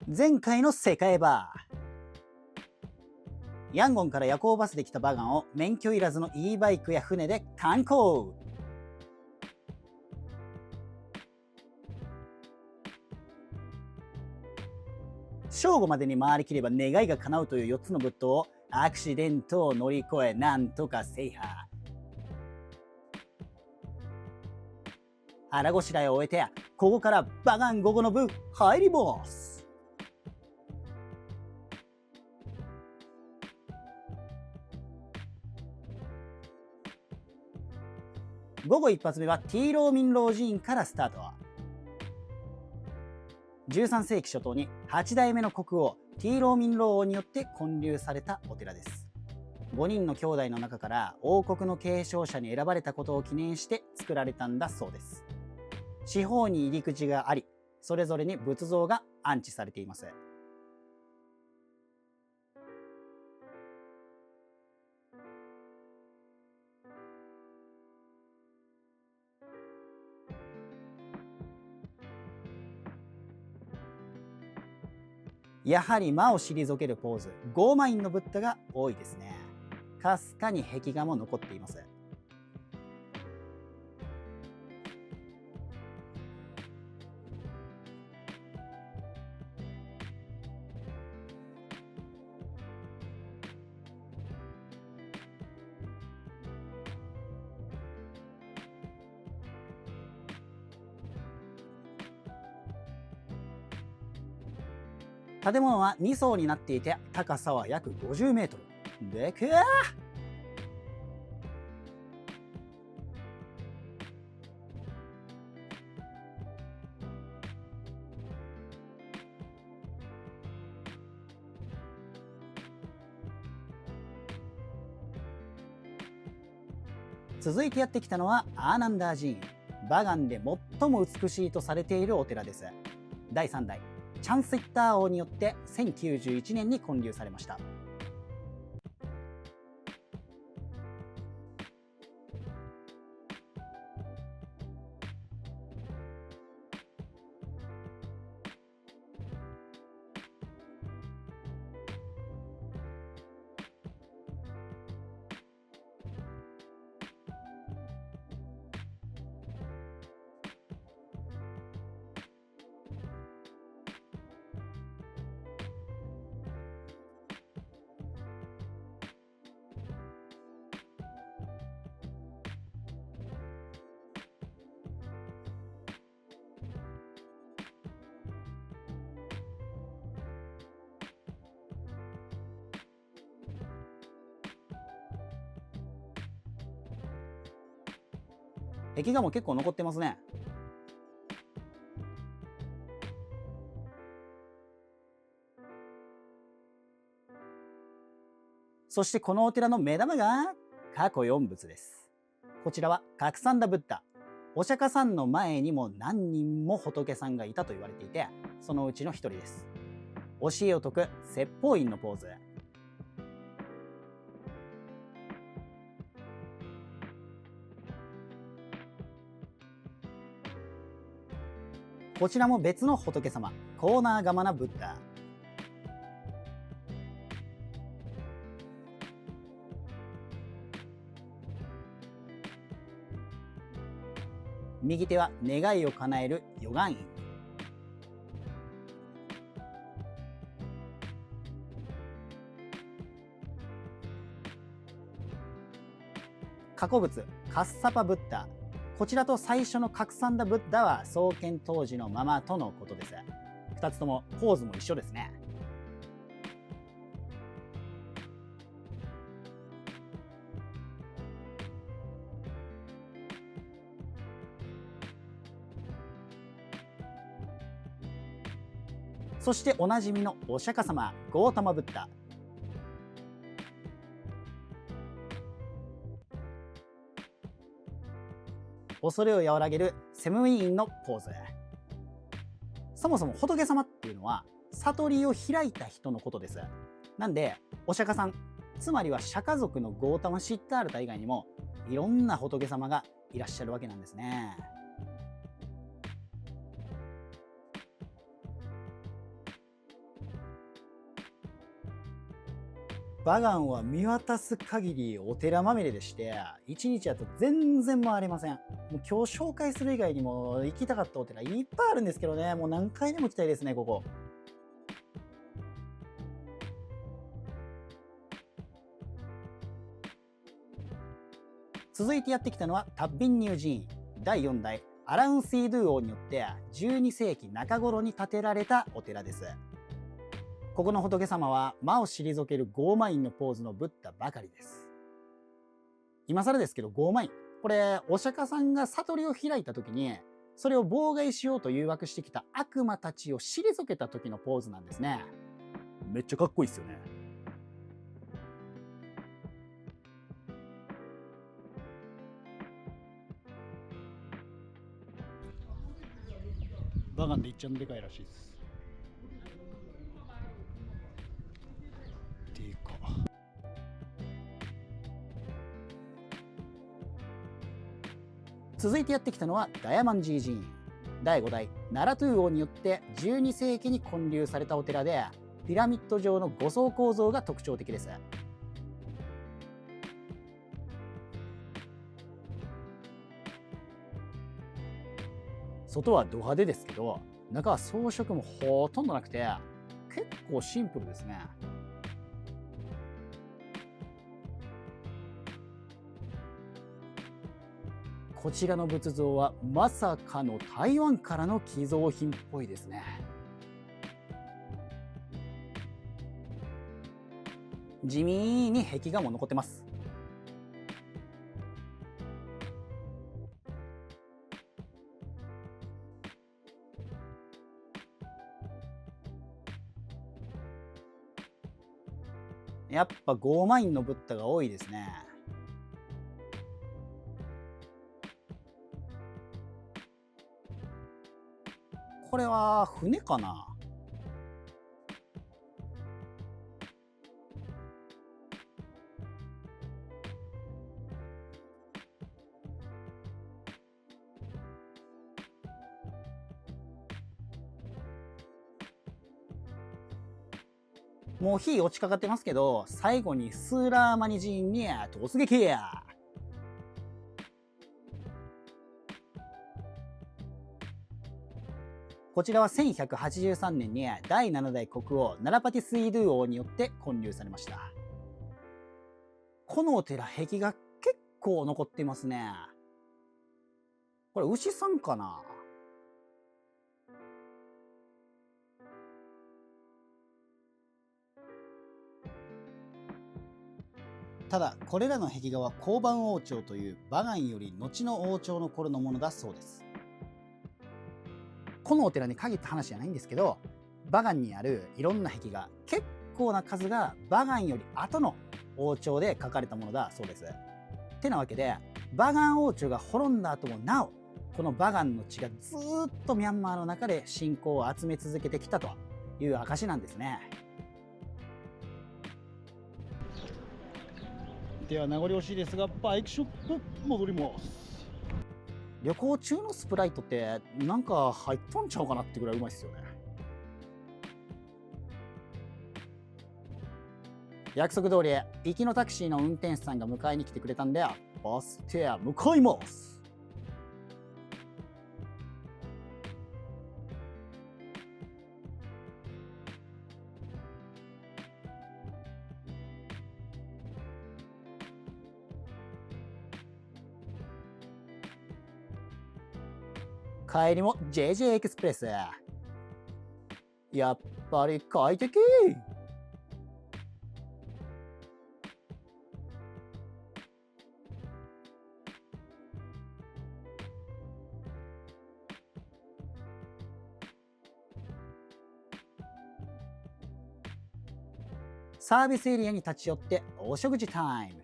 前回の世界バー。ヤンゴンから夜行バスで来たバガンを免許いらずの e バイクや船で観光。正午までに回りきれば願いが叶うという4つの物頭をアクシデントを乗り越えなんとか制覇。腹ごしらえを終えてここからバガン午後の部入ります。午後一発目はティーローミンロー寺院からスタート。13世紀初頭に8代目の国王ティーローミンロー王によって建立されたお寺です。5人の兄弟の中から王国の継承者に選ばれたことを記念して作られたんだそうです。四方に入り口があり、それぞれに仏像が安置されています。やはり魔を退けるポーズ、ゴーマインのブッダが多いですね。かすかに壁画も残っています。建物は2層になっていて高さは約50メートル。でけー！続いてやってきたのはアーナンダー寺院。バガンで最も美しいとされているお寺です。第3代チャンスイッター王によって1091年に建立されました。壁画も結構残ってますね。そしてこのお寺の目玉が過去4仏です。こちらはカサンダブッダ。お釈迦さんの前にも何人も仏さんがいたと言われていて、そのうちの一人です。教えを説く説法院のポーズ。こちらも別の仏様、コーナーガマナブッダ。右手は願いを叶えるヨガン院。過去物カッサパブッダ。こちらと最初のカクサンダブッダは創建当時のままとのことです。2つともポーズも一緒ですね。そしておなじみのお釈迦様ゴータマブッダ。恐れを和らげるセムウィーンのポーズ。そもそも仏様っていうのは悟りを開いた人のことです。なんでお釈迦さん、つまりは釈迦族のゴータマシッタールタ以外にもいろんな仏様がいらっしゃるわけなんですね。バガンは見渡す限りお寺まみれでして、1日だと全然回れません。もう今日紹介する以外にも行きたかったお寺いっぱいあるんですけどね、もう何回でも行きたいですね、ここ。続いてやってきたのはタッビンニュー寺院第4代アラウン・シードゥ王によって12世紀中頃に建てられたお寺です。ここの仏様は魔を退けるゴーマインのポーズのブッダばかりです。今更ですけど、ゴーマイン、これお釈迦さんが悟りを開いた時にそれを妨害しようと誘惑してきた悪魔たちを退けた時のポーズなんですね。めっちゃかっこいいですよね。バガンでいっちゃんでかいらしいです。でか。続いてやってきたのはダヤマンジー寺院第5代ナラトゥー王によって12世紀に建立されたお寺で、ピラミッド状の5層構造が特徴的です。外はド派手ですけど、中は装飾もほとんどなくて結構シンプルですね。こちらの仏像はまさかの台湾からの寄贈品っぽいですね。地味に壁画も残ってます。やっぱゴーマインのブッダが多いですね。これは船かな。もう火落ちかかってますけど、最後にスーラーマニ寺院に突撃や。こちらは1183年に第7代国王ナラパティスイドゥ王によって建立されました。このお寺壁が結構残っていますね。これ牛さんかな。ただこれらの壁画は交番王朝というバガンより後の王朝の頃のものだそうです。このお寺に限った話じゃないんですけど、バガンにあるいろんな壁画結構な数がバガンより後の王朝で描かれたものだそうです。てなわけでバガン王朝が滅んだ後もなおこのバガンの血がずっとミャンマーの中で信仰を集め続けてきたという証なんですね。では名残惜しいですがバイクショップ戻ります。旅行中のスプライトってなんか入っとんちゃうかなってぐらいうまいですよね。約束通り行きのタクシーの運転手さんが迎えに来てくれたんでバス停へ向かいます。帰りも JJ エクスプレス。やっぱり快適。サービスエリアに立ち寄ってお食事タイム。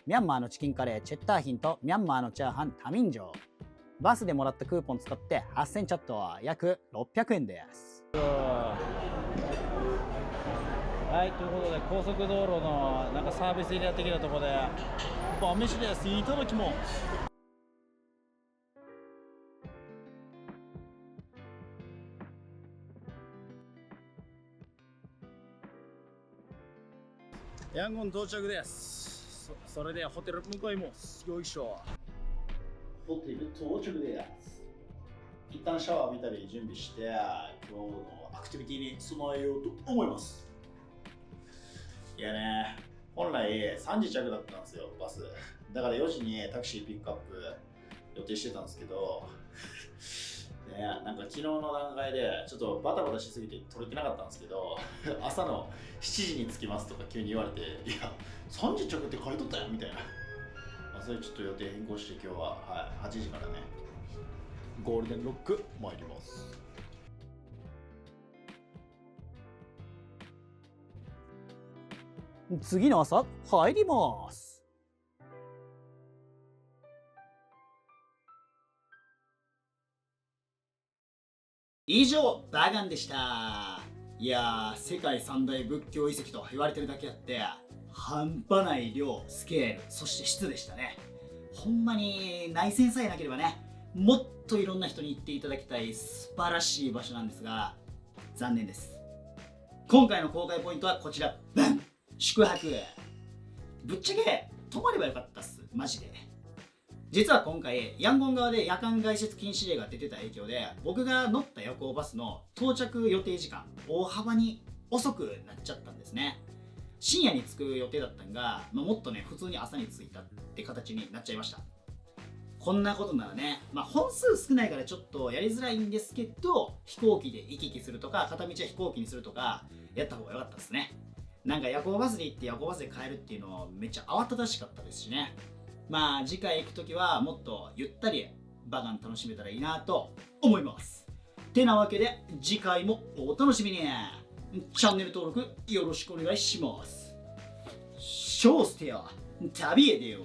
ミャンマーのチキンカレーチェッターヒンとミャンマーのチャーハンタミンジョ。バスでもらったクーポン使って8000チャットは約600円です。はい、ということで高速道路のなんかサービスエリア的なところで晩飯です。いただきます。ヤンゴン到着です。それでホテル向かいます。よいしょ。ホテル到着です。一旦シャワー浴びたり準備して今日のアクティビティに備えようと思います。いやね、本来3時着だったんですよ、バス。だから4時にタクシーピックアップ予定してたんですけど、ね、なんか昨日の段階でちょっとバタバタしすぎて取れてなかったんですけど、朝の7時に着きますとか急に言われて、いや、3時着って書いとったよみたいな。それちょっと予定変更して今日は、8時からね、ゴールデンロック参ります。次の朝入ります。以上バガンでした。いやー、世界三大仏教遺跡と言われてるだけあって半端ない量、スケール、そして質でしたね。ほんまに内戦さえなければね、もっといろんな人に行っていただきたい素晴らしい場所なんですが、残念です。今回の公開ポイントはこちら。バン！宿泊。ぶっちゃけ泊まればよかったっす、マジで。実は今回ヤンゴン側で夜間外出禁止令が出てた影響で、僕が乗った夜行バスの到着予定時間大幅に遅くなっちゃったんですね。深夜に着く予定だったんが、もっとね普通に朝に着いたって形になっちゃいました。こんなことならね、本数少ないからちょっとやりづらいんですけど、飛行機で行き来するとか片道は飛行機にするとかやった方が良かったですね。なんか夜行バスで行って夜行バスで帰るっていうのめっちゃ慌ただしかったですしね。次回行くときはもっとゆったりバガン楽しめたらいいなと思います。てなわけで次回もお楽しみに。チャンネル登録よろしくお願いします。ショーステア旅へ出よう。